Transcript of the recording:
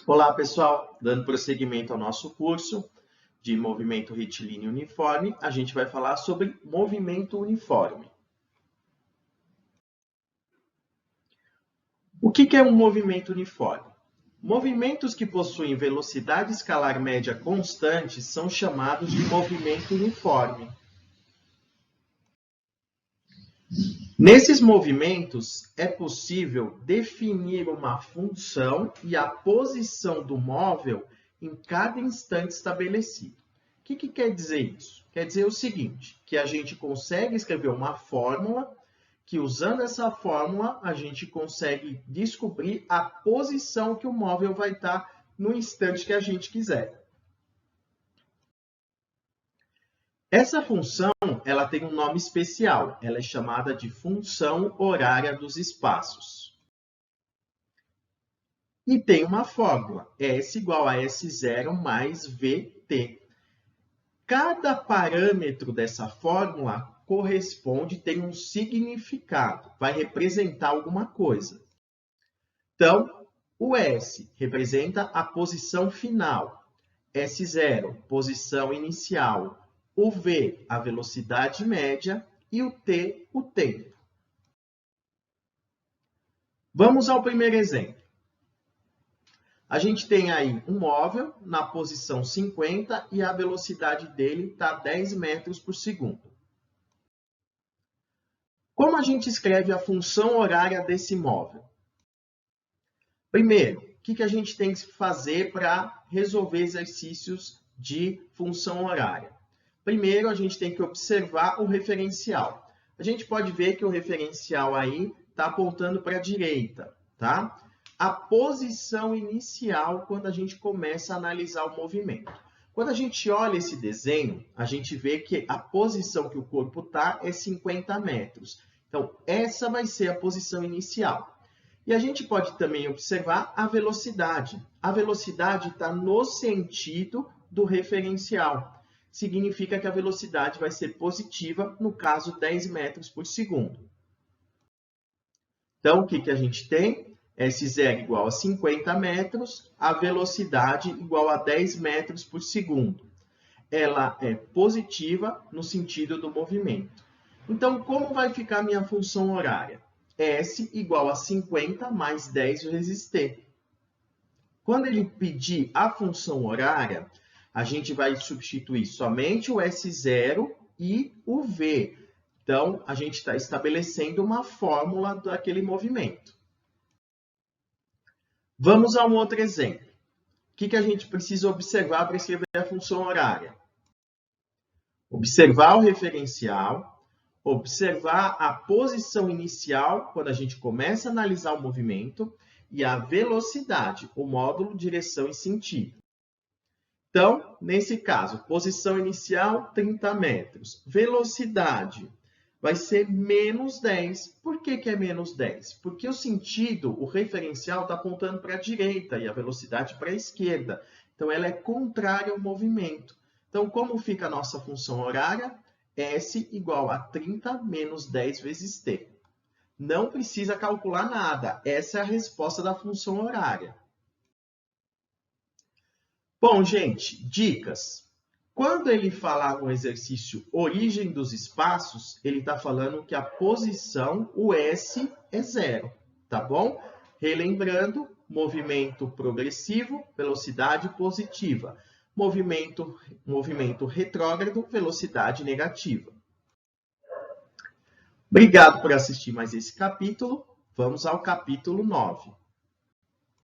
Olá, pessoal! Dando prosseguimento ao nosso curso de movimento retilíneo uniforme, a gente vai falar sobre movimento uniforme. O que é um movimento uniforme? Movimentos que possuem velocidade escalar média constante são chamados de movimento uniforme. Nesses movimentos, é possível definir uma função e a posição do móvel em cada instante estabelecido. O que quer dizer isso? Quer dizer o seguinte, que a gente consegue escrever uma fórmula, que usando essa fórmula, a gente consegue descobrir a posição que o móvel vai estar no instante que a gente quiser. Essa função, ela tem um nome especial, ela é chamada de função horária dos espaços. E tem uma fórmula, S igual a S0 mais VT. Cada parâmetro dessa fórmula corresponde, tem um significado, vai representar alguma coisa. Então, o S representa a posição final, S0, posição inicial, o V, a velocidade média, e o T, o tempo. Vamos ao primeiro exemplo. A gente tem aí um móvel na posição 50 e a velocidade dele está 10 metros por segundo. Como a gente escreve a função horária desse móvel? Primeiro, o que a gente tem que fazer para resolver exercícios de função horária? Primeiro, a gente tem que observar o referencial. A gente pode ver que o referencial aí está apontando para a direita, tá? A posição inicial quando a gente começa a analisar o movimento. Quando a gente olha esse desenho, a gente vê que a posição que o corpo está é 50 metros. Então, essa vai ser a posição inicial. E a gente pode também observar a velocidade. A velocidade está no sentido do referencial. Significa que a velocidade vai ser positiva, no caso 10 metros por segundo. Então, o que a gente tem? S0 igual a 50 metros, a velocidade igual a 10 metros por segundo. Ela é positiva no sentido do movimento. Então, como vai ficar a minha função horária? S igual a 50 mais 10 vezes T. Quando ele pedir a função horária, a gente vai substituir somente o S0 e o V. Então, a gente está estabelecendo uma fórmula daquele movimento. Vamos a um outro exemplo. O que a gente precisa observar para escrever a função horária? Observar o referencial, observar a posição inicial, quando a gente começa a analisar o movimento, e a velocidade, o módulo direção e sentido. Então, nesse caso, posição inicial, 30 metros. Velocidade vai ser menos 10. Por que é menos 10? Porque o sentido, o referencial, está apontando para a direita e a velocidade para a esquerda. Então, ela é contrária ao movimento. Então, como fica a nossa função horária? S igual a 30 menos 10 vezes T. Não precisa calcular nada. Essa é a resposta da função horária. Bom, gente, dicas. Quando ele falar no exercício origem dos espaços, ele está falando que a posição, o S, é 0, tá bom? Relembrando, movimento progressivo, velocidade positiva. Movimento retrógrado, velocidade negativa. Obrigado por assistir mais esse capítulo. Vamos ao capítulo 9.